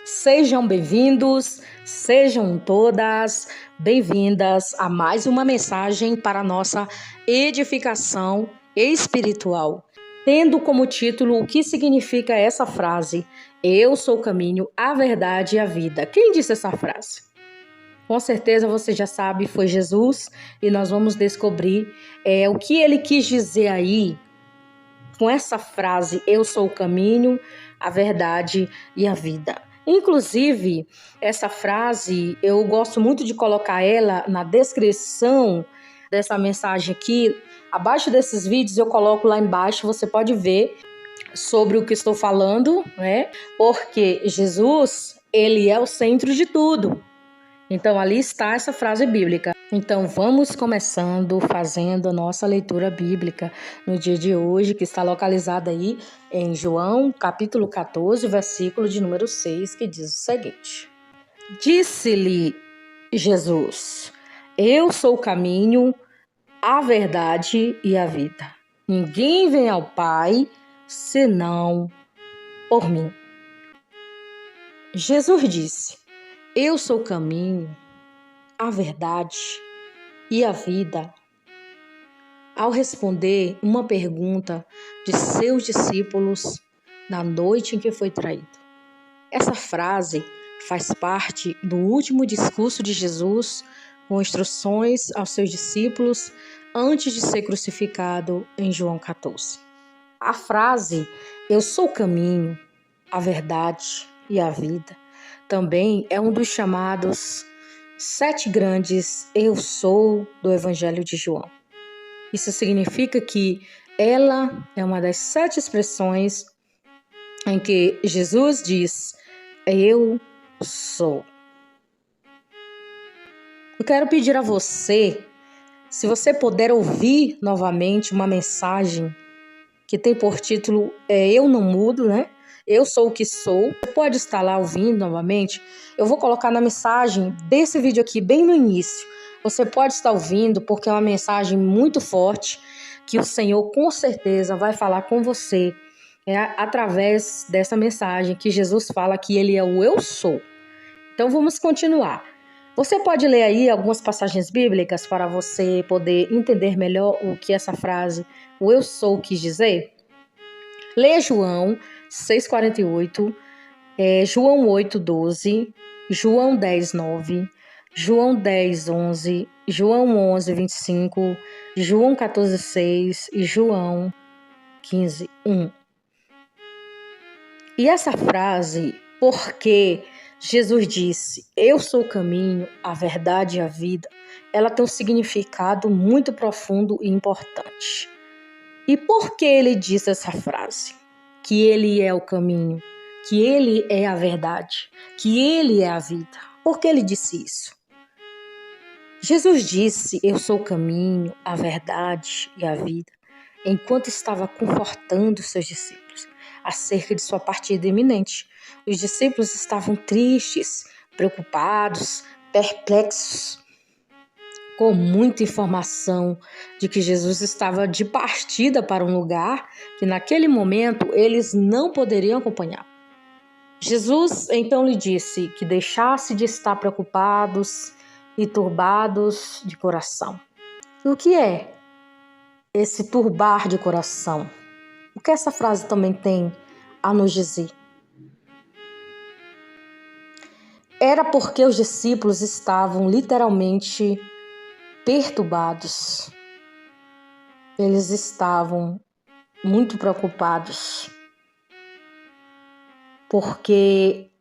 Sejam bem-vindos, sejam todas bem-vindas a mais uma mensagem para a nossa edificação espiritual, tendo como título o que significa essa frase: Eu sou o caminho, a verdade e a vida. Quem disse essa frase? Com certeza você já sabe, foi Jesus, e nós vamos descobrir o que ele quis dizer aí com essa frase: Eu sou o caminho, a verdade e a vida. Inclusive, essa frase, eu gosto muito de colocar ela na descrição dessa mensagem aqui. Abaixo desses vídeos eu coloco lá embaixo, você pode ver sobre o que estou falando, né? Porque Jesus, ele é o centro de tudo. Então, ali está essa frase bíblica. Então, vamos começando fazendo a nossa leitura bíblica no dia de hoje, que está localizada aí em João, capítulo 14, versículo de número 6, que diz o seguinte: Disse-lhe Jesus: Eu sou o caminho, a verdade e a vida. Ninguém vem ao Pai senão por mim. Jesus disse: Eu sou o caminho, a verdade e a vida, ao responder uma pergunta de seus discípulos na noite em que foi traído. Essa frase faz parte do último discurso de Jesus com instruções aos seus discípulos antes de ser crucificado em João 14. A frase "Eu sou o caminho, a verdade e a vida" também é um dos chamados 7 grandes Eu Sou do Evangelho de João. Isso significa que ela é uma das 7 expressões em que Jesus diz: Eu sou. Eu quero pedir a você, se você puder ouvir novamente uma mensagem que tem por título Eu Não Mudo, né? Eu sou o que sou. Você pode estar lá ouvindo novamente. Eu vou colocar na mensagem desse vídeo aqui, bem no início. Você pode estar ouvindo, porque é uma mensagem muito forte, que o Senhor com certeza vai falar com você. É através dessa mensagem que Jesus fala que Ele é o Eu Sou. Então vamos continuar. Você pode ler aí algumas passagens bíblicas para você poder entender melhor o que essa frase, o Eu Sou, quis dizer? Leia João 6,48, João 8,12, João 10,9, João 10,11, João 11,25, João 14,6 e João 15,1. E essa frase, porque Jesus disse, eu sou o caminho, a verdade e a vida, ela tem um significado muito profundo e importante. E por que ele disse essa frase? Que ele é o caminho, que ele é a verdade, que ele é a vida. Por que ele disse isso? Jesus disse, eu sou o caminho, a verdade e a vida, enquanto estava confortando seus discípulos acerca de sua partida iminente. Os discípulos estavam tristes, preocupados, perplexos, com muita informação de que Jesus estava de partida para um lugar que naquele momento eles não poderiam acompanhar. Jesus então lhe disse que deixasse de estar preocupados e turbados de coração. E o que é esse turbar de coração? O que essa frase também tem a nos dizer? Era porque os discípulos estavam literalmente perturbados. Eles estavam muito preocupados, porque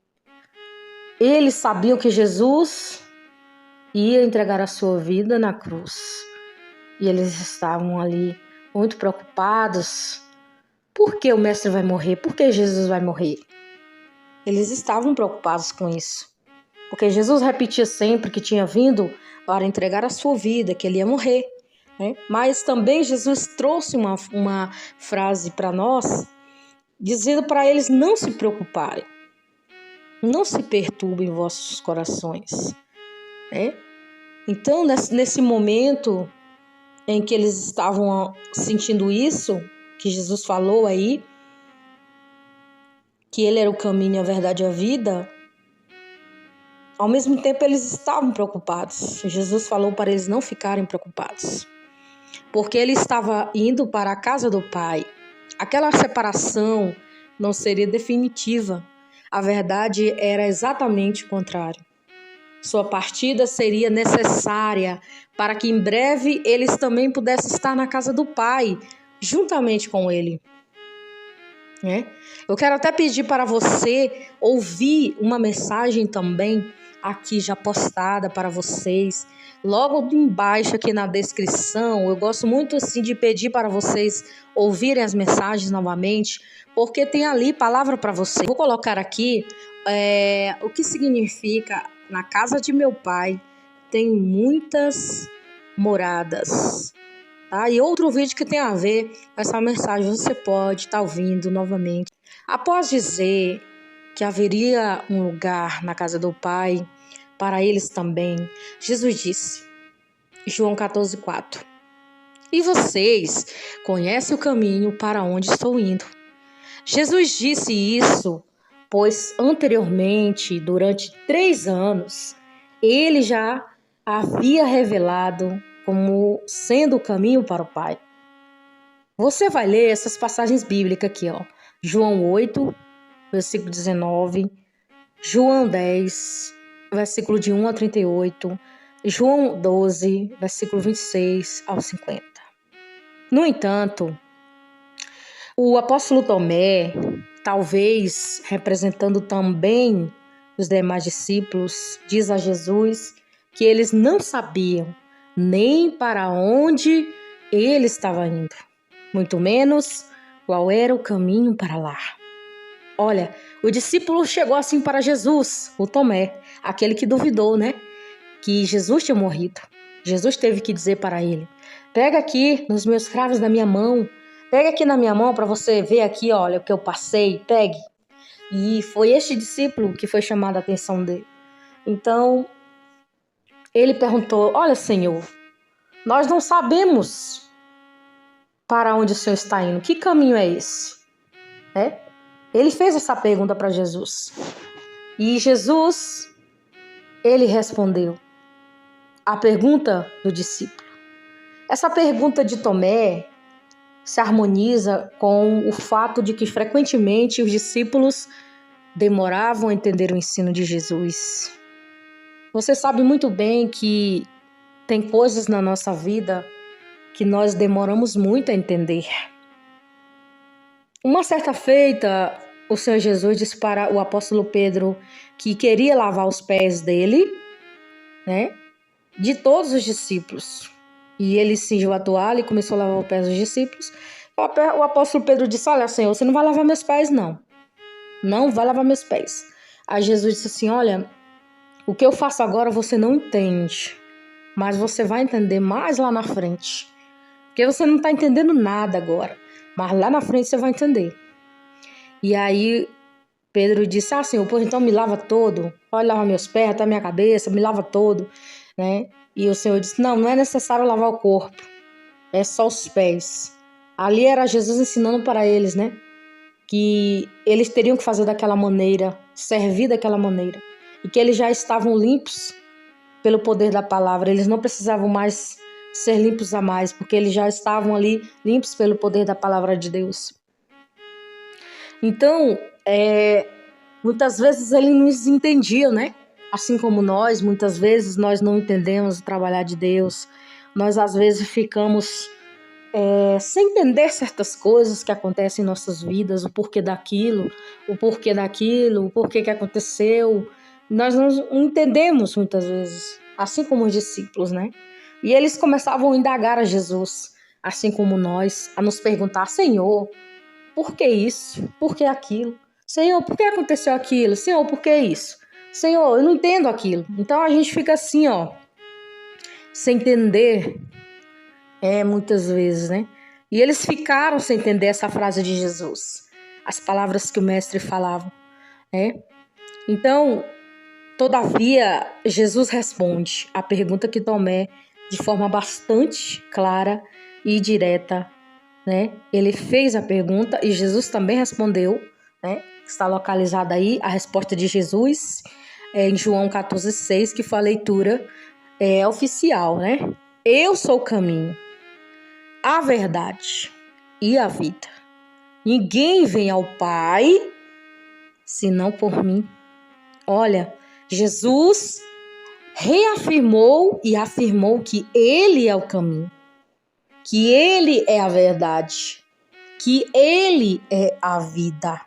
eles sabiam que Jesus ia entregar a sua vida na cruz. E eles estavam ali muito preocupados. Por que o mestre vai morrer? Por que Jesus vai morrer? Eles estavam preocupados com isso. Porque Jesus repetia sempre que tinha vindo para entregar a sua vida, que ele ia morrer. Né? Mas também Jesus trouxe uma frase para nós, dizendo para eles não se preocuparem. Não se perturbem vossos corações. Né? Então, nesse momento em que eles estavam sentindo isso, que Jesus falou aí, que ele era o caminho, a verdade e a vida, Ao mesmo tempo, eles estavam preocupados. Jesus falou para eles não ficarem preocupados, porque ele estava indo para a casa do Pai. Aquela separação não seria definitiva. A verdade era exatamente o contrário. Sua partida seria necessária para que em breve eles também pudessem estar na casa do Pai, juntamente com ele. Eu quero até pedir para você ouvir uma mensagem também aqui já postada para vocês. Logo embaixo aqui na descrição, eu gosto muito assim de pedir para vocês ouvirem as mensagens novamente, porque tem ali palavra para você. Vou colocar aqui o que significa: na casa de meu pai tem muitas moradas. Tá? E outro vídeo que tem a ver com essa mensagem você pode estar ouvindo novamente. Após dizer que haveria um lugar na casa do Pai para eles também, Jesus disse, João 14,4: E vocês conhecem o caminho para onde estou indo. Jesus disse isso, pois anteriormente, durante 3 anos, ele já havia revelado como sendo o caminho para o Pai. Você vai ler essas passagens bíblicas aqui, João 8, versículo 19, João 10, versículo de 1 a 38, João 12, versículo 26 ao 50. No entanto, o apóstolo Tomé, talvez representando também os demais discípulos, diz a Jesus que eles não sabiam nem para onde ele estava indo, muito menos qual era o caminho para lá. Olha, o discípulo chegou assim para Jesus, o Tomé, aquele que duvidou, que Jesus tinha morrido. Jesus teve que dizer para ele: pega aqui nos meus cravos da minha mão, pega aqui na minha mão para você ver aqui, olha, o que eu passei, pegue. E foi este discípulo que foi chamado a atenção dele. Então, ele perguntou: olha, Senhor, nós não sabemos para onde o Senhor está indo. Que caminho é esse? Ele fez essa pergunta para Jesus. E Jesus, ele respondeu a pergunta do discípulo. Essa pergunta de Tomé se harmoniza com o fato de que frequentemente os discípulos demoravam a entender o ensino de Jesus. Você sabe muito bem que tem coisas na nossa vida que nós demoramos muito a entender. Uma certa feita, o Senhor Jesus disse para o apóstolo Pedro que queria lavar os pés dele, de todos os discípulos. E ele cingiu a toalha e começou a lavar os pés dos discípulos. O apóstolo Pedro disse: olha, Senhor, você não vai lavar meus pés, não. Não vai lavar meus pés. Aí Jesus disse assim: olha, o que eu faço agora você não entende, mas você vai entender mais lá na frente. Porque você não está entendendo nada agora, mas lá na frente você vai entender. E aí Pedro disse: Senhor, pois então me lava todo. Pode lavar meus pés, até minha cabeça, me lava todo. E o Senhor disse: não é necessário lavar o corpo, é só os pés. Ali era Jesus ensinando para eles, que eles teriam que fazer daquela maneira, servir daquela maneira. E que eles já estavam limpos pelo poder da palavra. Eles não precisavam mais ser limpos a mais, porque eles já estavam ali limpos pelo poder da palavra de Deus. Então, muitas vezes eles nos entendiam, Assim como nós, muitas vezes nós não entendemos o trabalhar de Deus. Nós às vezes ficamos sem entender certas coisas que acontecem em nossas vidas, o porquê daquilo, o porquê que aconteceu. Nós não entendemos muitas vezes, assim como os discípulos, E eles começavam a indagar a Jesus, assim como nós, a nos perguntar: Senhor, por que isso? Por que aquilo? Senhor, por que aconteceu aquilo? Senhor, por que isso? Senhor, eu não entendo aquilo. Então a gente fica assim, sem entender, muitas vezes, E eles ficaram sem entender essa frase de Jesus, as palavras que o mestre falava, Então, todavia, Jesus responde a pergunta que Tomé, de forma bastante clara e direta, Ele fez a pergunta e Jesus também respondeu, Está localizada aí a resposta de Jesus. em João 14,6, que foi a leitura oficial, né? Eu sou o caminho, a verdade e a vida. Ninguém vem ao Pai senão por mim. Olha, Jesus reafirmou e afirmou que Ele é o caminho, que Ele é a verdade, que Ele é a vida.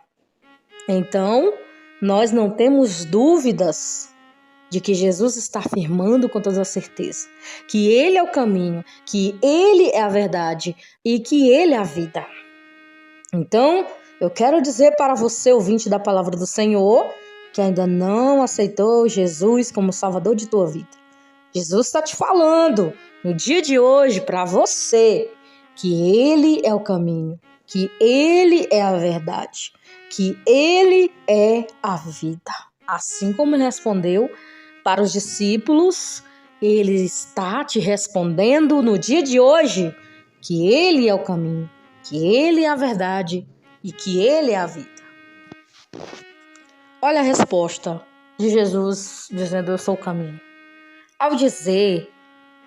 Então, nós não temos dúvidas de que Jesus está afirmando com toda certeza que Ele é o caminho, que Ele é a verdade e que Ele é a vida. Então, eu quero dizer para você, ouvinte da palavra do Senhor, que ainda não aceitou Jesus como Salvador de tua vida. Jesus está te falando no dia de hoje para você que Ele é o caminho, que Ele é a verdade, que Ele é a vida. Assim como Ele respondeu para os discípulos, Ele está te respondendo no dia de hoje que Ele é o caminho, que Ele é a verdade e que Ele é a vida. Olha a resposta de Jesus dizendo: eu sou o caminho. Ao dizer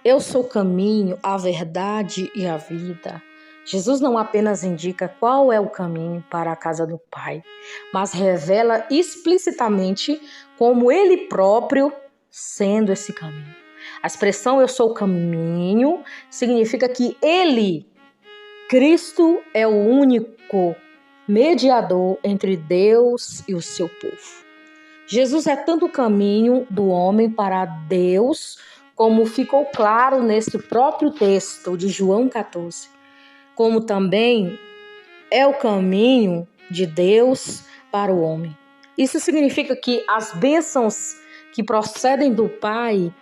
eu sou o caminho, a verdade e a vida, Jesus não apenas indica qual é o caminho para a casa do Pai, mas revela explicitamente como Ele próprio sendo esse caminho. A expressão eu sou o caminho significa que Ele, Cristo, é o único mediador entre Deus e o seu povo. Jesus é tanto o caminho do homem para Deus, como ficou claro nesse próprio texto de João 14, como também é o caminho de Deus para o homem. Isso significa que as bênçãos que procedem do Pai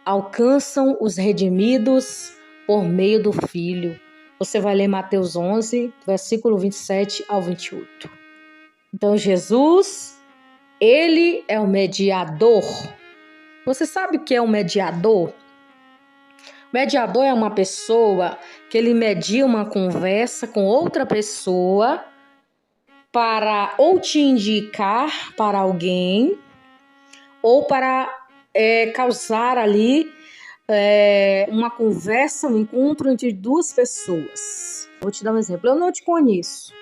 alcançam os redimidos por meio do Filho. Você vai ler Mateus 11, versículo 27 ao 28. Então, Jesus, Ele é o mediador. Você sabe o que é um mediador? Mediador é uma pessoa que ele media uma conversa com outra pessoa para ou te indicar para alguém ou para causar ali uma conversa, um encontro entre duas pessoas. Vou te dar um exemplo. Eu não te conheço,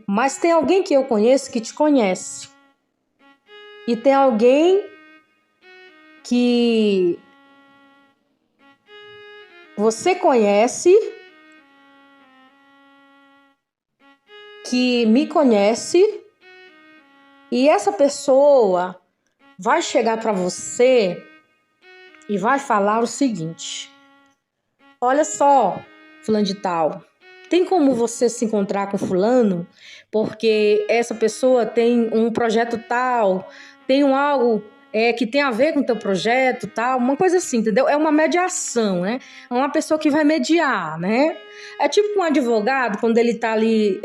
mas tem alguém que eu conheço que te conhece. E tem alguém que você conhece, que me conhece, e essa pessoa vai chegar para você e vai falar o seguinte: olha só, fulano de tal, tem como você se encontrar com fulano? Porque essa pessoa tem um projeto tal, tem algo que tem a ver com o teu projeto, tal, uma coisa assim, entendeu? É uma mediação, né? É uma pessoa que vai mediar, né? É tipo um advogado, quando ele tá ali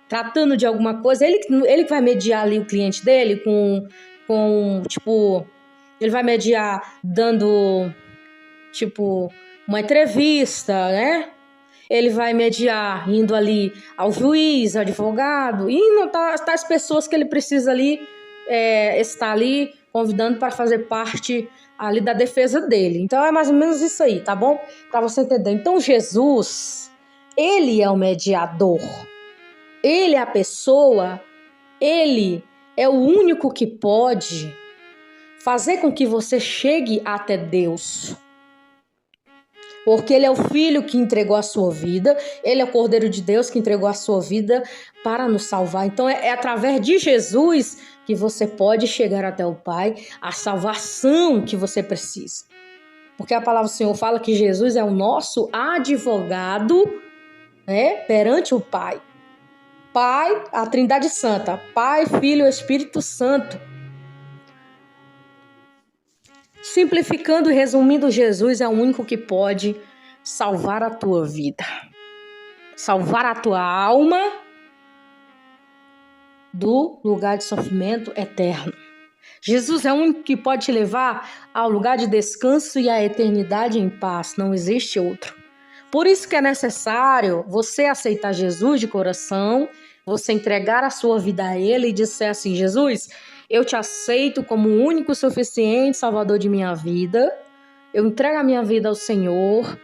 tratando de alguma coisa, ele que vai mediar ali o cliente dele tipo, ele vai mediar dando, tipo, uma entrevista, né? Ele vai mediar indo ali ao juiz, ao advogado, indo as pessoas que ele precisa ali estar ali convidando para fazer parte ali da defesa dele. Então é mais ou menos isso aí, tá bom? Para você entender. Então Jesus, Ele é o mediador. Ele é a pessoa, Ele é o único que pode fazer com que você chegue até Deus. Porque Ele é o Filho que entregou a sua vida, Ele é o Cordeiro de Deus que entregou a sua vida para nos salvar. Então é através de Jesus que você pode chegar até o Pai, a salvação que você precisa. Porque a palavra do Senhor fala que Jesus é o nosso advogado, perante o Pai. Pai, a Trindade Santa, Pai, Filho e Espírito Santo. Simplificando e resumindo, Jesus é o único que pode salvar a tua vida, salvar a tua alma do lugar de sofrimento eterno. Jesus é o único que pode te levar ao lugar de descanso e à eternidade em paz. Não existe outro. Por isso que é necessário você aceitar Jesus de coração, você entregar a sua vida a Ele e dizer assim: Jesus, Eu te aceito como o único, suficiente Salvador de minha vida. Eu entrego a minha vida ao Senhor.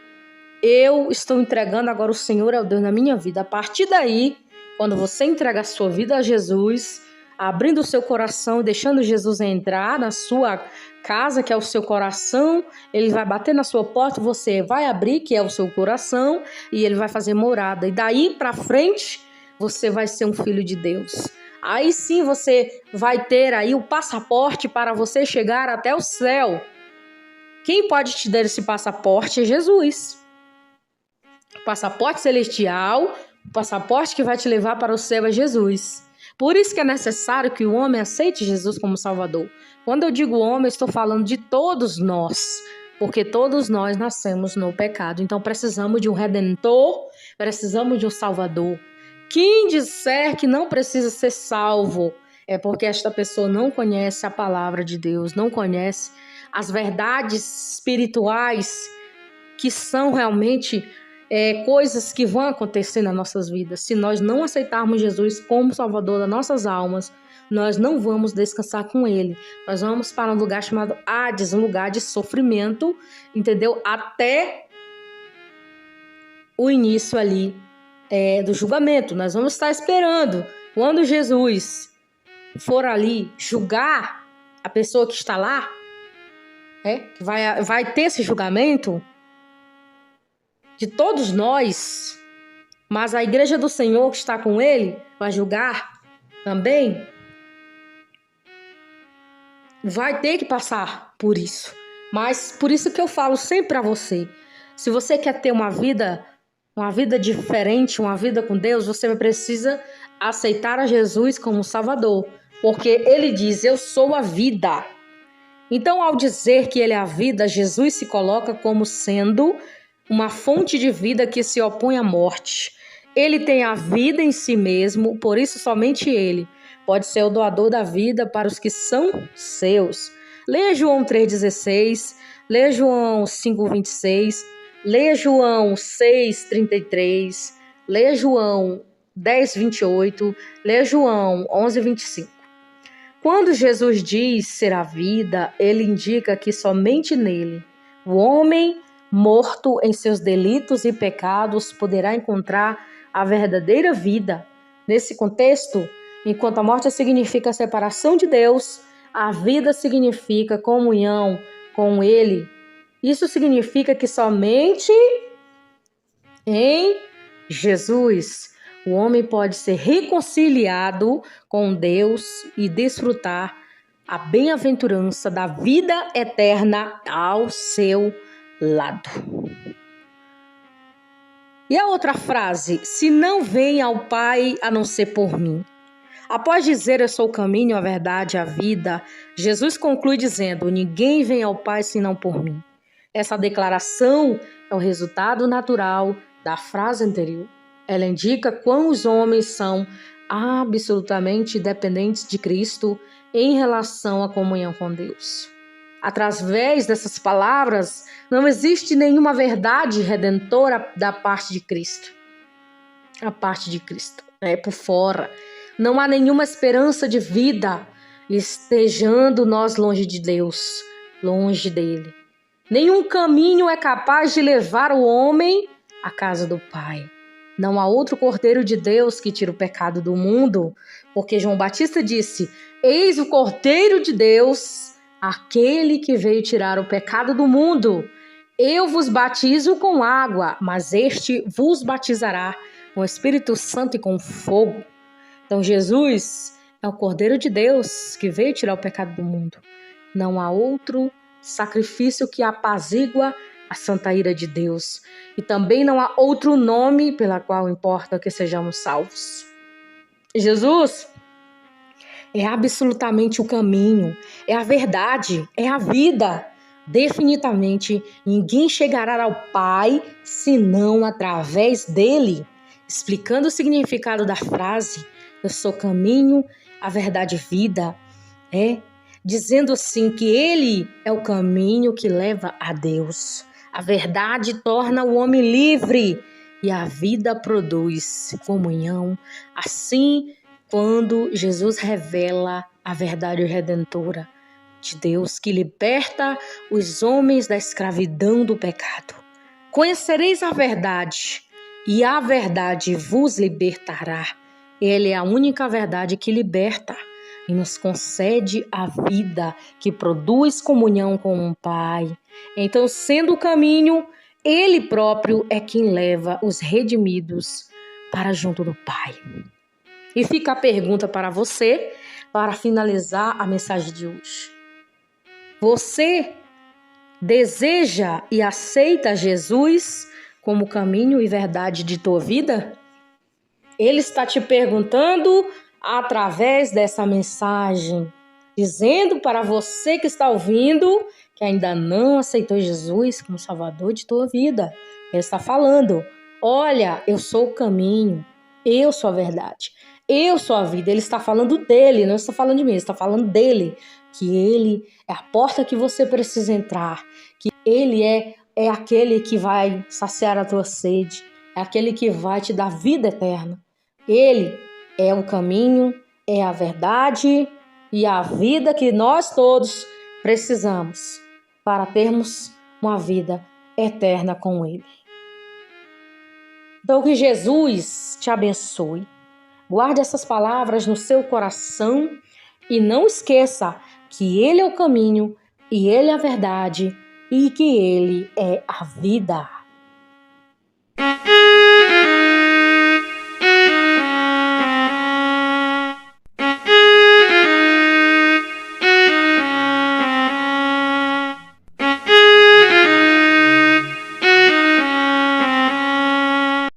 Eu estou entregando agora o Senhor ao Deus na minha vida. A partir daí, quando você entrega a sua vida a Jesus, abrindo o seu coração, deixando Jesus entrar na sua casa, que é o seu coração, ele vai bater na sua porta, você vai abrir, que é o seu coração, e ele vai fazer morada. E daí para frente, você vai ser um filho de Deus. Aí sim você vai ter aí o passaporte para você chegar até o céu. Quem pode te dar esse passaporte é Jesus. O passaporte celestial, o passaporte que vai te levar para o céu é Jesus. Por isso que é necessário que o homem aceite Jesus como Salvador. Quando eu digo homem, eu estou falando de todos nós, porque todos nós nascemos no pecado. Então precisamos de um Redentor, precisamos de um Salvador. Quem disser que não precisa ser salvo é porque esta pessoa não conhece a palavra de Deus, não conhece as verdades espirituais que são realmente coisas que vão acontecer nas nossas vidas. Se nós não aceitarmos Jesus como Salvador das nossas almas, nós não vamos descansar com Ele. Nós vamos para um lugar chamado Hades, um lugar de sofrimento, entendeu? Até o início ali do julgamento. Nós vamos estar esperando quando Jesus for ali julgar a pessoa que está lá, que vai ter esse julgamento de todos nós, mas a igreja do Senhor que está com ele vai julgar também, vai ter que passar por isso. Mas por isso que eu falo sempre a você, se você quer ter uma vida diferente, uma vida com Deus, você precisa aceitar a Jesus como Salvador, porque ele diz, eu sou a vida. Então, ao dizer que ele é a vida, Jesus se coloca como sendo uma fonte de vida que se opõe à morte. Ele tem a vida em si mesmo, por isso somente ele pode ser o doador da vida para os que são seus. Leia João 3,16, leia João 5,26, leia João 6,33, leia João 10,28, leia João 11,25. Quando Jesus diz ser a vida, ele indica que somente nele, o homem morto em seus delitos e pecados poderá encontrar a verdadeira vida. Nesse contexto, enquanto a morte significa a separação de Deus, a vida significa comunhão com Ele. Isso significa que somente em Jesus o homem pode ser reconciliado com Deus e desfrutar a bem-aventurança da vida eterna ao seu lado. E a outra frase, se não vem ao Pai a não ser por mim. Após dizer eu sou o caminho, a verdade, a vida, Jesus conclui dizendo, ninguém vem ao Pai senão por mim. Essa declaração é o resultado natural da frase anterior. Ela indica quão os homens são absolutamente dependentes de Cristo em relação à comunhão com Deus. Através dessas palavras, não existe nenhuma verdade redentora da parte de Cristo. A parte de Cristo é por fora. Não há nenhuma esperança de vida estejando nós longe de Deus, longe dele. Nenhum caminho é capaz de levar o homem à casa do Pai. Não há outro Cordeiro de Deus que tira o pecado do mundo, porque João Batista disse, eis o Cordeiro de Deus, aquele que veio tirar o pecado do mundo. Eu vos batizo com água, mas este vos batizará com o Espírito Santo e com fogo. Então Jesus é o Cordeiro de Deus que veio tirar o pecado do mundo. Não há outro sacrifício que apazigua a santa ira de Deus. E também não há outro nome pela qual importa que sejamos salvos. Jesus é absolutamente o caminho, é a verdade, é a vida. Definitivamente, ninguém chegará ao Pai senão através dele. Explicando o significado da frase, eu sou o caminho, a verdade e vida, dizendo assim que ele é o caminho que leva a Deus. A verdade torna o homem livre e a vida produz comunhão. Assim, quando Jesus revela a verdade redentora de Deus que liberta os homens da escravidão do pecado. Conhecereis a verdade, e a verdade vos libertará. Ela é a única verdade que liberta e nos concede a vida, que produz comunhão com o Pai. Então, sendo o caminho, Ele próprio é quem leva os redimidos para junto do Pai. E fica a pergunta para você, para finalizar a mensagem de hoje. Você deseja e aceita Jesus como caminho e verdade de tua vida? Ele está te perguntando através dessa mensagem, dizendo para você que está ouvindo que ainda não aceitou Jesus como Salvador de tua vida. Ele está falando: olha, eu sou o caminho, eu sou a verdade, eu sou a vida. Ele está falando dele, não está falando de mim, ele está falando dele, que ele é a porta que você precisa entrar, que ele é aquele que vai saciar a tua sede, é aquele que vai te dar vida eterna. Ele é o caminho, é a verdade e a vida que nós todos precisamos para termos uma vida eterna com Ele. Então, que Jesus te abençoe. Guarde essas palavras no seu coração e não esqueça que Ele é o caminho e Ele é a verdade e que Ele é a vida.